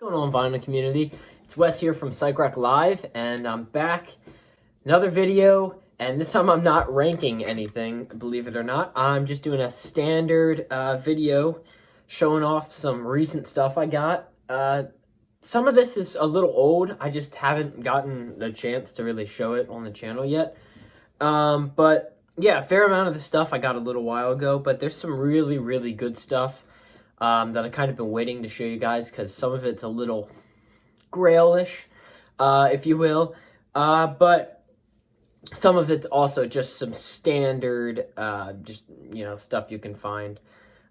What's going on, vinyl community? It's Wes here from psychrocklive, and I'm back. Another video, and this time I'm not ranking anything, believe it or not. I'm just doing a standard video showing off some recent stuff I got. Some of this is a little old. I just haven't gotten a chance to really show it on the channel yet. But yeah, a fair amount of the stuff I got a little while ago, but there's some really, really good stuff that I kind of been waiting to show you guys, because some of it's a little grailish, if you will, but some of it's also just some standard, stuff you can find,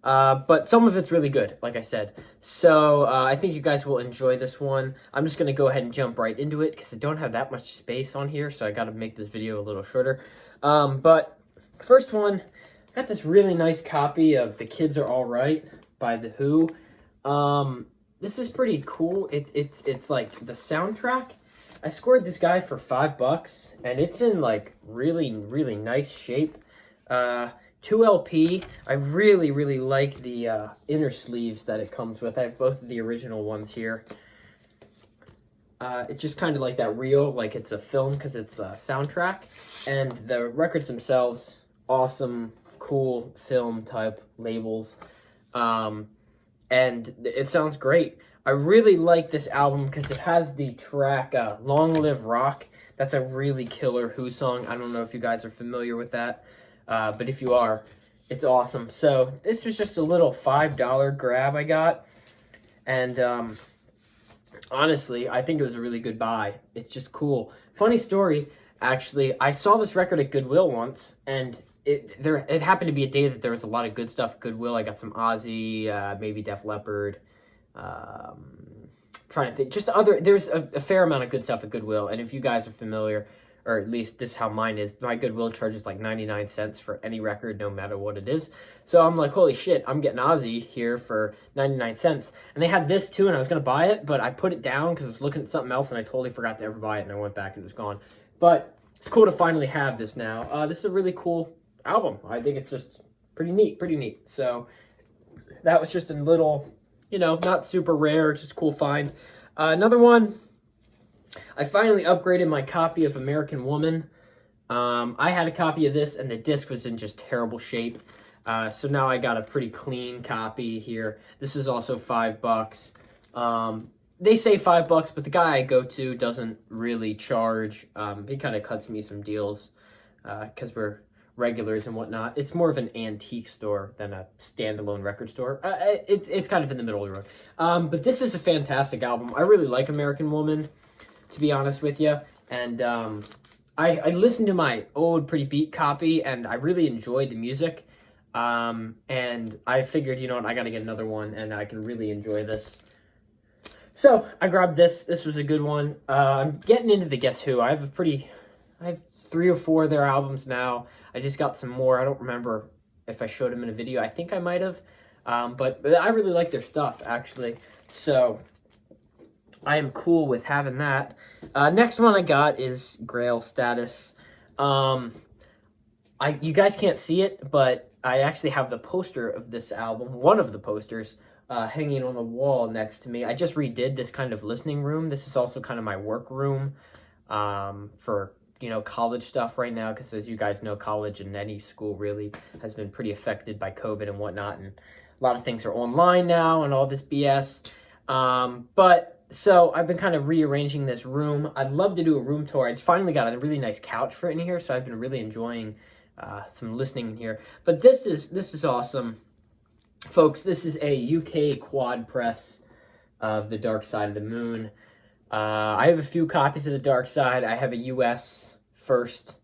but some of it's really good, like I said. So I think you guys will enjoy this one. I'm just going to go ahead and jump right into it, because I don't have that much space on here, so I got to make this video a little shorter. But first one, I got this really nice copy of The Kids Are All Right by The Who. This is pretty cool. It's like the soundtrack. I scored this guy for $5, and it's in like really, really nice shape. 2 LP. I really, really like the inner sleeves that it comes with. I have both of the original ones here. It's just kind of like that reel, like it's a film, because it's a soundtrack. And the records themselves, awesome, cool film type labels. And it sounds great. I really like this album because it has the track Long Live Rock. That's a really killer Who song. I don't know if you guys are familiar with that, but if you are, it's awesome. So this was just a little $5 grab I got, and honestly, I think it was a really good buy. It's just cool. Funny story, actually, I saw this record at Goodwill once, and it happened to be a day that there was a lot of good stuff at Goodwill. I got some Ozzy, maybe Def Leppard, trying to think, there's a fair amount of good stuff at Goodwill. And if you guys are familiar, or at least this is how mine is, my Goodwill charges like 99 cents for any record, no matter what it is. So I'm like, holy shit, I'm getting Ozzy here for 99 cents. And they had this too, and I was going to buy it, but I put it down because I was looking at something else, and I totally forgot to ever buy it, and I went back and it was gone. But it's cool to finally have this now. This is a really cool album. I think it's just pretty neat. So that was just a little, not super rare, just cool find. Another one, I finally upgraded my copy of American Woman. I had a copy of this, and the disc was in just terrible shape. So now I got a pretty clean copy here. This is also $5. They say $5, but the guy I go to doesn't really charge. He kind of cuts me some deals because we're regulars and whatnot. It's more of an antique store than a standalone record store. It's kind of in the middle of the road. But this is a fantastic album. I really like American Woman, to be honest with you. And I listened to my old Pretty Beat copy, and I really enjoyed the music. And I figured, I got to get another one, and I can really enjoy this. So I grabbed this. This was a good one. I'm getting into the Guess Who. I have 3 or 4 of their albums now. I just got some more. I don't remember if I showed them in a video. I think I might have. But I really like their stuff, actually. So I am cool with having that. Next one I got is Grail Status. You guys can't see it, but I actually have the poster of this album, one of the posters, hanging on the wall next to me. I just redid this kind of listening room. This is also kind of my work room for college stuff right now, because as you guys know, college and any school really has been pretty affected by COVID and whatnot, and a lot of things are online now and all this BS. So I've been kind of rearranging this room. I'd love to do a room tour. I finally got a really nice couch for it in here, so I've been really enjoying some listening in here. But this is awesome, folks. This is a UK quad press of The Dark Side of the Moon. I have a few copies of The Dark Side. I have a US first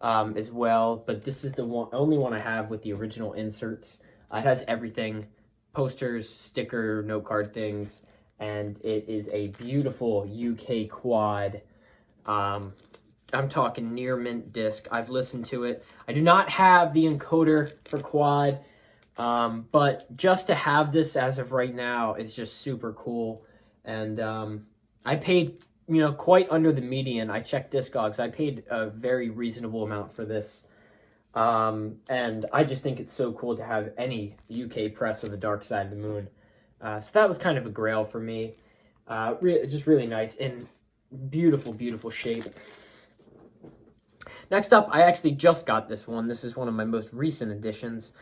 as well, but this is the only one I have with the original inserts. It has everything, posters, sticker, note card things, and it is a beautiful UK quad. I'm talking near mint disc. I've listened to it. I do not have the encoder for quad, but just to have this as of right now is just super cool. And I paid, quite under the median. I checked Discogs. I paid a very reasonable amount for this. And I just think it's so cool to have any UK press of The Dark Side of the Moon. So that was kind of a grail for me. Just really nice and beautiful, beautiful shape. Next up, I actually just got this one. This is one of my most recent additions.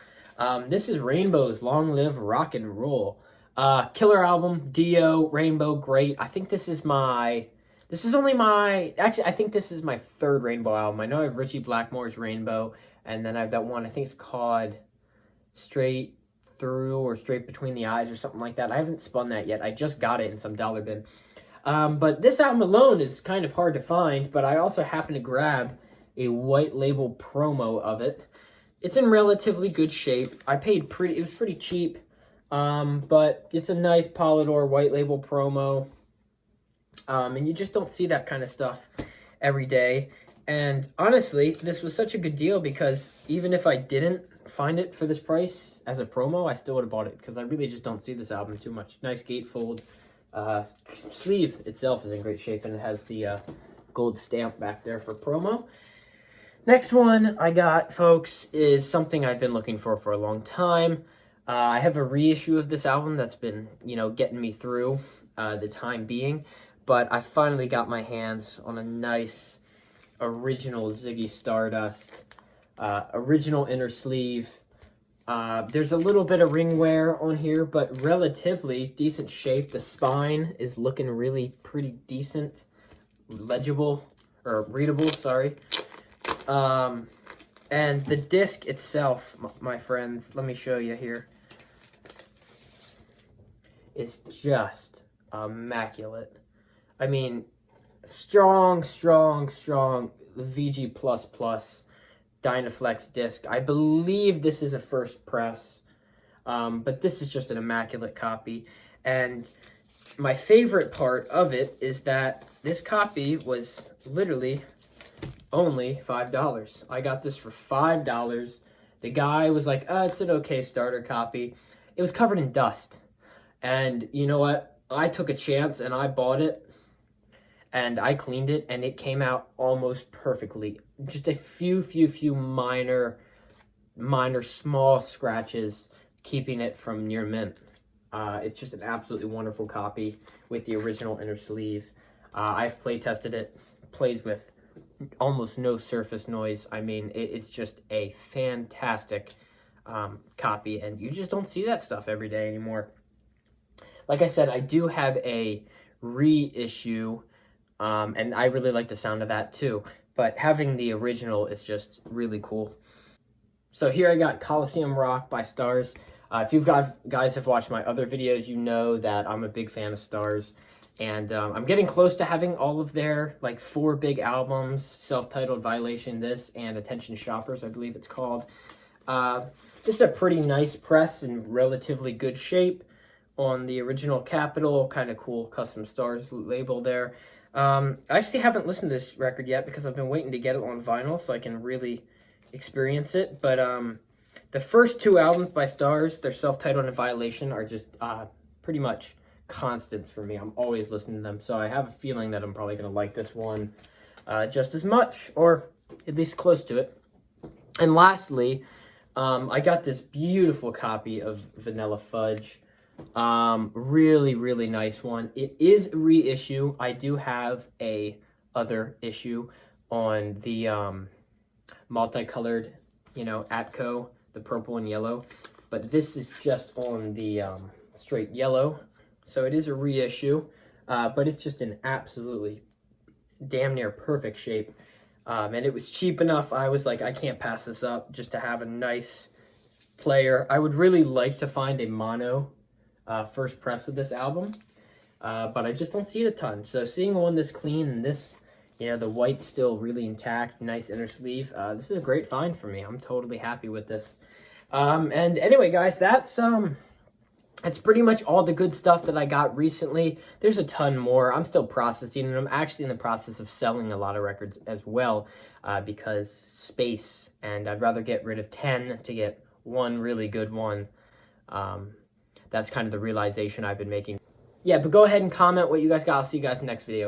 This is Rainbow's Long Live Rock and Roll. Killer album, Dio, Rainbow, great. I think this is my... Actually, I think this is my third Rainbow album. I know I have Richie Blackmore's Rainbow, and then I have that one, I think it's called Straight Through or Straight Between the Eyes or something like that. I haven't spun that yet. I just got it in some dollar bin. But this album alone is kind of hard to find, but I also happened to grab a white label promo of it. It's in relatively good shape. It was pretty cheap, but it's a nice Polydor white label promo. And you just don't see that kind of stuff every day. And honestly, this was such a good deal because even if I didn't find it for this price as a promo, I still would have bought it because I really just don't see this album too much. Nice gatefold. Sleeve itself is in great shape, and it has the gold stamp back there for promo. Next one I got, folks, is something I've been looking for a long time. I have a reissue of this album that's been, getting me through the time being. But I finally got my hands on a nice original Ziggy Stardust, original inner sleeve. There's a little bit of ring wear on here, but relatively decent shape. The spine is looking really pretty decent, readable, sorry. And the disc itself, my friends, let me show you here, is just immaculate. I mean, strong VG++ Dynaflex disc. I believe this is a first press, but this is just an immaculate copy. And my favorite part of it is that this copy was literally only $5. I got this for $5. The guy was like, it's an okay starter copy. It was covered in dust. And you know what? I took a chance and I bought it. And I cleaned it, and it came out almost perfectly. Just a few minor small scratches, keeping it from near mint. It's just an absolutely wonderful copy with the original inner sleeve. I've play tested it. Plays with almost no surface noise. I mean, it's just a fantastic copy, and you just don't see that stuff every day anymore. Like I said, I do have a reissue. And I really like the sound of that too. But having the original is just really cool. So here I got Coliseum Rock by Stars. If you guys have watched my other videos, you know that I'm a big fan of Stars. And I'm getting close to having all of their 4 big albums, self-titled Violation, this, and Attention Shoppers, I believe it's called. This is a pretty nice press in relatively good shape on the original Capitol. Kind of cool custom Stars label there. I actually haven't listened to this record yet because I've been waiting to get it on vinyl so I can really experience it. But the first 2 albums by Stars, their self-titled and Violation, are just pretty much constants for me. I'm always listening to them. So I have a feeling that I'm probably going to like this one just as much, or at least close to it. And lastly, I got this beautiful copy of Vanilla Fudge. Really nice one. It is a reissue. I do have a other issue on the multicolored, Atco, the purple and yellow, but this is just on the straight yellow. So it is a reissue, but it's just in absolutely damn near perfect shape. And it was cheap enough. I was like, I can't pass this up just to have a nice player. I would really like to find a mono first press of this album, but I just don't see it a ton. So seeing one this clean and this, the white's still really intact, nice inner sleeve, this is a great find for me. I'm totally happy with this. And anyway, guys, that's pretty much all the good stuff that I got recently. There's a ton more. I'm still processing, and I'm actually in the process of selling a lot of records as well, because space, and I'd rather get rid of 10 to get one really good one. That's kind of the realization I've been making. Yeah, but go ahead and comment what you guys got. I'll see you guys in the next video.